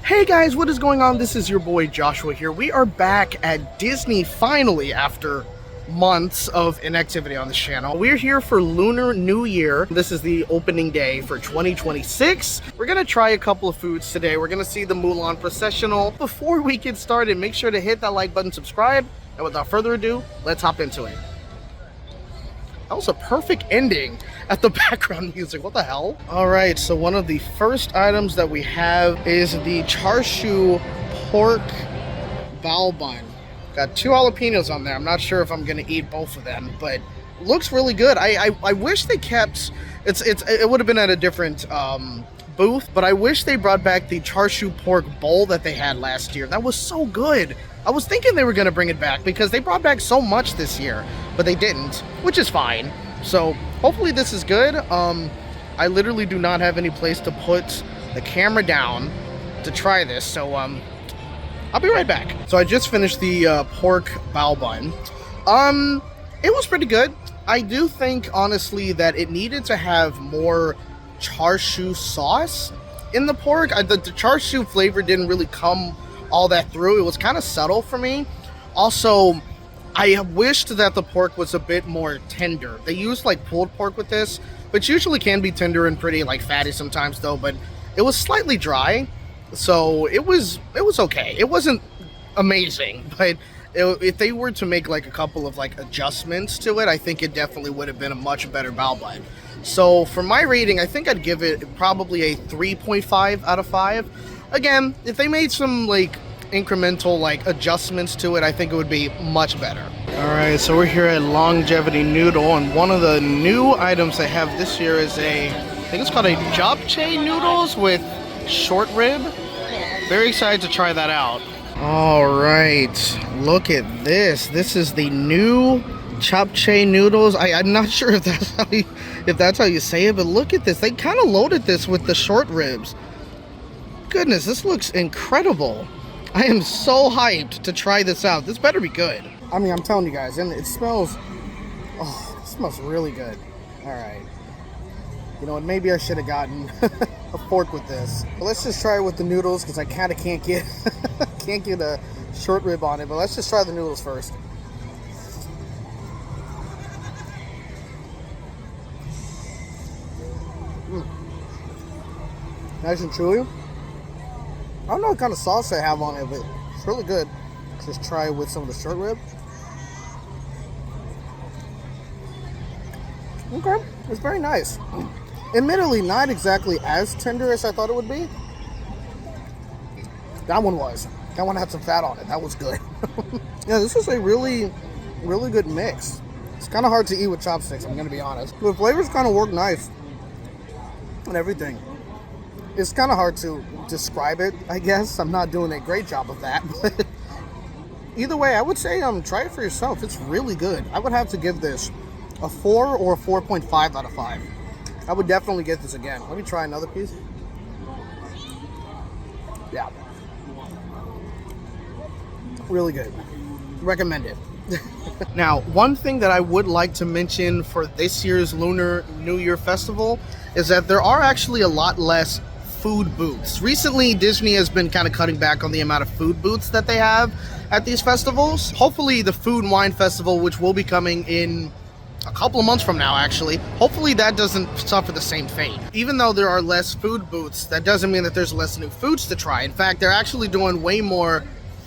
Hey guys, what is going on? This is your boy Joshua here. We are back at Disney finally after months of inactivity on this channel. We're here for Lunar New Year. This is the opening day for 2026. We're gonna try a couple of foods today. We're gonna see the Mulan processional. Before we get started, make sure to hit that like button, subscribe, and without further ado, let's hop into it. That was a perfect ending at the background music. What the hell? All right, so one of the first items that we have is the char siu pork bao bun. Got 2 jalapenos on there. I'm not sure if I'm gonna eat both of them, but looks really good. I wish they kept, it would have been at a different booth, but I wish they brought back the char siu pork bowl that they had last year. That was so good. I was thinking they were gonna bring it back because they brought back so much this year, but they didn't, which is fine. So hopefully this is good. I literally do not have any place to put the camera down to try this, so I'll be right back. So I just finished the pork bao bun. It was pretty good. I do think honestly that it needed to have more char siu sauce in the pork. The char siu flavor didn't really come all that through. It was kind of subtle for me. Also, I wished that the pork was a bit more tender. They used like pulled pork with this, which usually can be tender and pretty like fatty sometimes though, but it was slightly dry. So it was okay. It wasn't amazing, but if they were to make like a couple of like adjustments to it, I think it definitely would have been a much better bao bun. So for my rating, I think I'd give it probably a 3.5 out of 5. Again, if they made some like incremental like adjustments to it, I think it would be much better. All right, so we're here at Longevity Noodle, and one of the new items they have this year is I think it's called a japchae noodles with short rib. Very excited to try that out. All right, look at this. This is the new japchae noodles. I'm not sure if that's how you say it, but look at this. They kind of loaded this with the short ribs. Goodness, this looks incredible. I am so hyped to try this out. This better be good. I mean, I'm telling you guys, and it smells, oh, it smells really good. All right. You know what, maybe I should have gotten a fork with this. But let's just try it with the noodles because I kind of can't get a short rib on it. But let's just try the noodles first. Nice and chewy. I don't know what kind of sauce they have on it, but it's really good. Just try it with some of the short rib. Okay, it's very nice. Admittedly, not exactly as tender as I thought it would be. That one was. That one had some fat on it. That was good. Yeah, this is a really, really good mix. It's kind of hard to eat with chopsticks, I'm going to be honest. The flavors kind of work nice and everything. It's kind of hard to describe it, I guess. I'm not doing a great job of that, but either way, I would say try it for yourself. It's really good. I would have to give this a 4 or a 4.5 out of 5. I would definitely get this again. Let me try another piece. Yeah. Really good. Recommend it. Now, one thing that I would like to mention for this year's Lunar New Year Festival is that there are actually a lot less food booths. Recently, Disney has been kind of cutting back on the amount of food booths that they have at these festivals. Hopefully the Food and Wine Festival, which will be coming in a couple of months from now actually, hopefully that doesn't suffer the same fate. Even though there are less food booths, that doesn't mean that there's less new foods to try. In fact, they're actually doing way more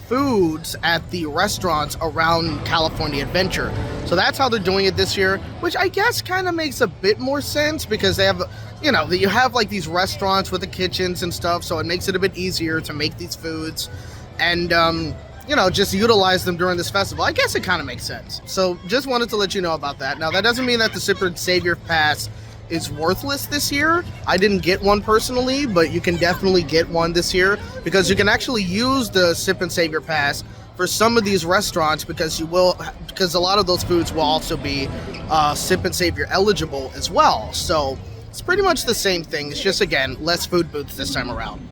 foods at the restaurants around California Adventure. So that's how they're doing it this year, which I guess kind of makes a bit more sense because they have, you know, you have like these restaurants with the kitchens and stuff, so it makes it a bit easier to make these foods and you know, just utilize them during this festival. I guess it kind of makes sense. So just wanted to let you know about that. Now, that doesn't mean that the Sip and Savior Pass is worthless this year. I didn't get one personally, but you can definitely get one this year because you can actually use the Sip and Savior Pass for some of these restaurants because a lot of those foods will also be Sip and Savior eligible as well. So it's pretty much the same thing. It's just, again, less food booths this time around.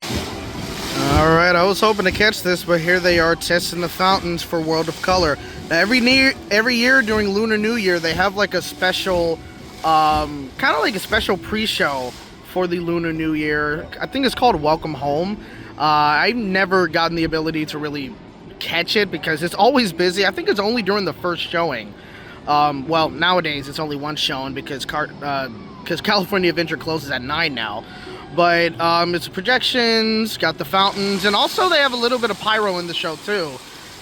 All right, I was hoping to catch this, but here they are testing the fountains for World of Color. Now, every year during Lunar New Year, they have like a special, kind of like a special pre-show for the Lunar New Year. I think it's called Welcome Home. I've never gotten the ability to really catch it because it's always busy. I think it's only during the first showing. Well, nowadays it's only one showing because California Adventure closes at 9 now. But it's projections, got the fountains, and also they have a little bit of pyro in the show too.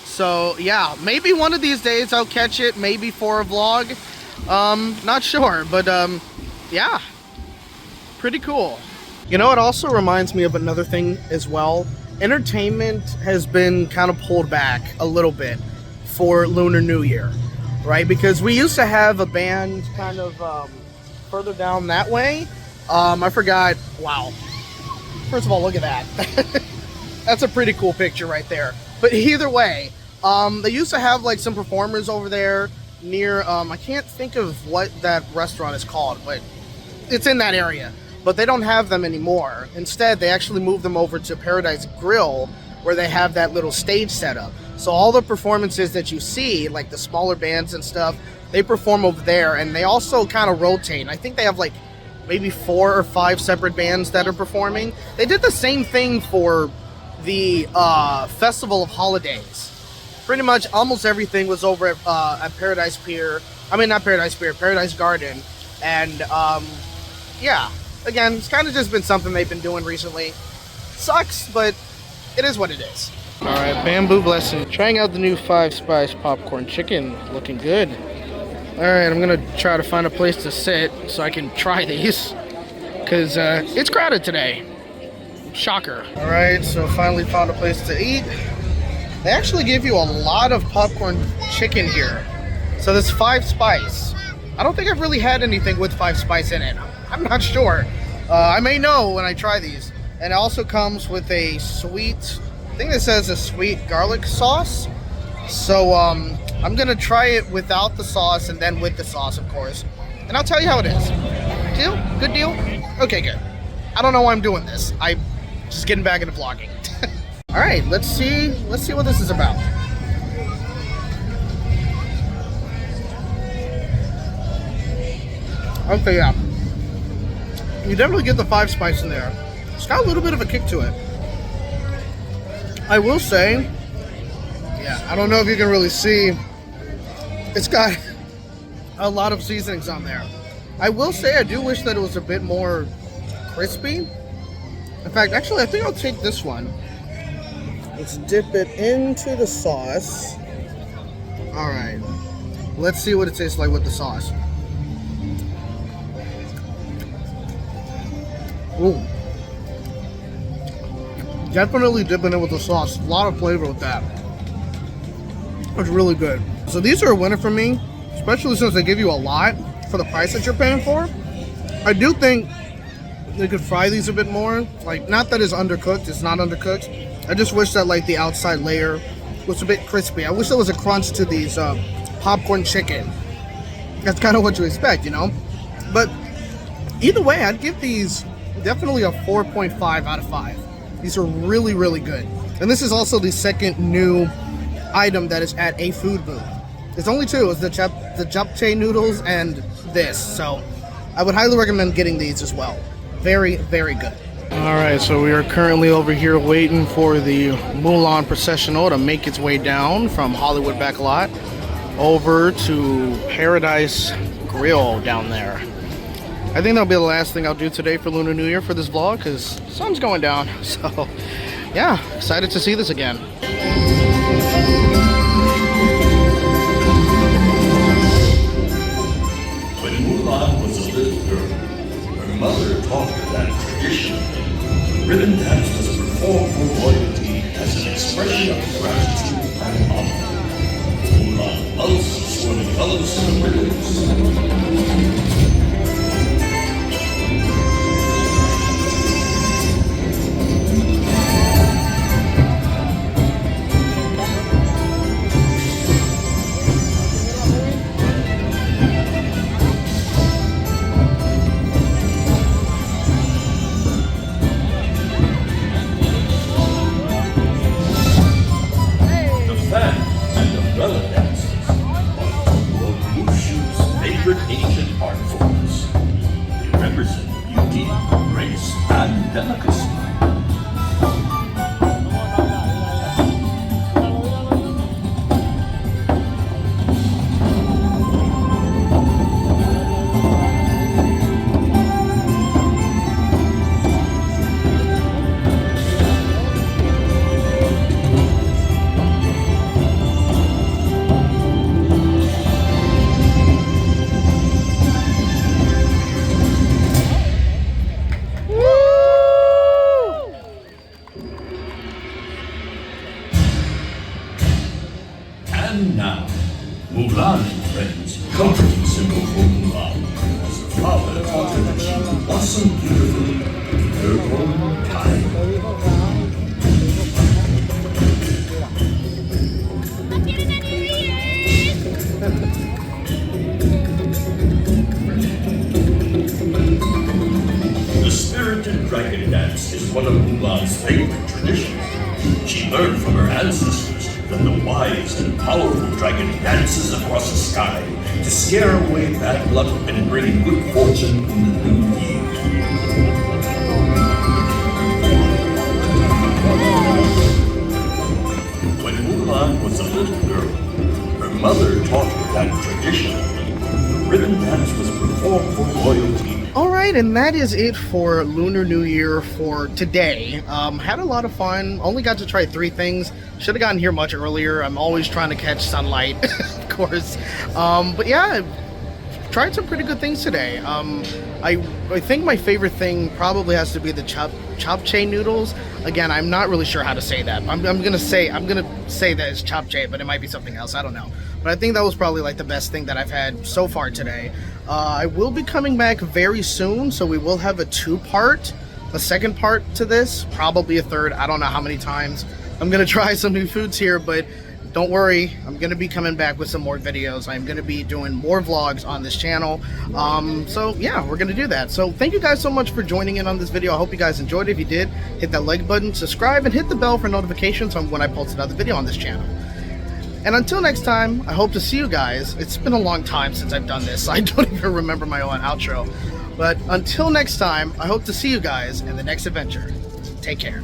So yeah, maybe one of these days I'll catch it, maybe for a vlog. Not sure, but yeah, pretty cool. You know, it also reminds me of another thing as well. Entertainment has been kind of pulled back a little bit for Lunar New Year, right? Because we used to have a band kind of further down that way. I forgot. Wow. First of all, look at that. That's a pretty cool picture right there. But either way, they used to have like some performers over there near, I can't think of what that restaurant is called, but it's in that area. But they don't have them anymore. Instead, they actually moved them over to Paradise Grill, where they have that little stage setup. So all the performances that you see, like the smaller bands and stuff, they perform over there, and they also kind of rotate. I think they have like maybe 4 or 5 separate bands that are performing. They did the same thing for the Festival of Holidays. Pretty much almost everything was over at Paradise Pier. I mean, not Paradise Pier, Paradise Garden. And yeah, again, it's kind of just been something they've been doing recently. Sucks, but it is what it is. All right, Bamboo Blessing. Trying out the new 5 Spice popcorn chicken. Looking good. All right, I'm gonna try to find a place to sit so I can try these, because it's crowded today. Shocker. All right, so finally found a place to eat. They actually give you a lot of popcorn chicken here. So this 5 Spice. I don't think I've really had anything with 5 Spice in it. I'm not sure. I may know when I try these. And it also comes with a sweet, I think it says a sweet garlic sauce. So I'm gonna try it without the sauce and then with the sauce, of course. And I'll tell you how it is. Deal? Good deal? Okay, good. I don't know why I'm doing this. I'm just getting back into vlogging. All right, let's see what this is about. Okay, yeah. You definitely get the 5 Spice in there. It's got a little bit of a kick to it. I will say, yeah, I don't know if you can really see, it's got a lot of seasonings on there. I will say I do wish that it was a bit more crispy. In fact, actually, I think I'll take this one. Let's dip it into the sauce. All right, let's see what it tastes like with the sauce. Ooh. Definitely dipping it with the sauce. A lot of flavor with that. It's really good. So these are a winner for me, especially since they give you a lot for the price that you're paying for. I do think they could fry these a bit more. Like, not that it's undercooked, it's not undercooked. I just wish that like the outside layer was a bit crispy. I wish there was a crunch to these popcorn chicken. That's kind of what you expect, you know? But either way, I'd give these definitely a 4.5 out of 5. These are really, really good. And this is also the second new item that is at a food booth. There's only 2. It's the japchae noodles and this. So I would highly recommend getting these as well. Very, very good. All right, so we are currently over here waiting for the Mulan processional to make its way down from Hollywood Backlot over to Paradise Grill down there. I think that'll be the last thing I'll do today for Lunar New Year for this vlog, because the sun's going down. So yeah, excited to see this again. When Mulan was a little girl, her mother taught her that traditionally, ribbon dance was performed for royalty as an expression of gratitude and honor. Mulan loves swirling colors and ribbons. And now, Mulan and friends, comforting symbol for Mulan, as the father taught her that she would blossom beautifully in her own time. The spirited dragon dance is one of Mulan's favorite traditions. She learned from her ancestors that the wise and powerful dragon dances across the sky to scare away bad luck and bring good fortune in the new year. When Mulan was a little girl, her mother taught her that traditionally, the ribbon dance was performed for loyalty. All right, and that is it for Lunar New Year for today. Had a lot of fun. Only got to try 3 things. Should have gotten here much earlier. I'm always trying to catch sunlight, of course. But yeah, tried some pretty good things today. I think my favorite thing probably has to be the japchae noodles. Again, I'm not really sure how to say that. I'm gonna say that it's japchae, but it might be something else. I don't know. But I think that was probably like the best thing that I've had so far today. I will be coming back very soon, so we will have a 2-part, a second part to this, probably a third. I don't know how many times. I'm gonna try some new foods here, but don't worry, I'm gonna be coming back with some more videos. I'm gonna be doing more vlogs on this channel. So yeah, we're gonna do that. So thank you guys so much for joining in on this video. I hope you guys enjoyed it. If you did, hit that like button, subscribe, and hit the bell for notifications on when I post another video on this channel. And until next time, I hope to see you guys. It's been a long time since I've done this. I don't even remember my own outro. But until next time, I hope to see you guys in the next adventure. Take care.